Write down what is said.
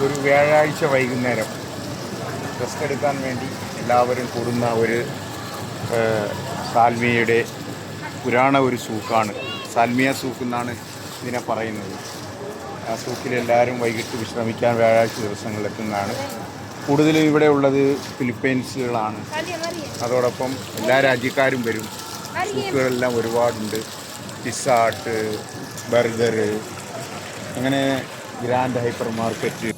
ഒരു വ്യാഴാഴ്ച വൈകുന്നേരം റെസ്റ്റ് എടുക്കാൻ വേണ്ടി എല്ലാവരും കൂടുന്ന ഒരു സാൽമിയയുടെ പുരാണ ഒരു സൂക്കാണ്. സാൽമിയ സൂക്ക് എന്നാണ് ഇതിനെ പറയുന്നത്. ആ സൂക്കിൽ എല്ലാവരും വൈകിട്ട് വിശ്രമിക്കാൻ വ്യാഴാഴ്ച ദിവസങ്ങളിൽ എത്തുന്നതാണ്. കൂടുതലും ഇവിടെ ഉള്ളത് ഫിലിപ്പൈൻസുകളാണ്. അതോടൊപ്പം എല്ലാ രാജ്യക്കാരും വരും. സൂക്കുകളെല്ലാം ഒരുപാടുണ്ട്. പിസ്സ ഹട്ട്, ബർഗർ, അങ്ങനെ ഗ്രാൻഡ് ഹൈപ്പർ മാർക്കറ്റ്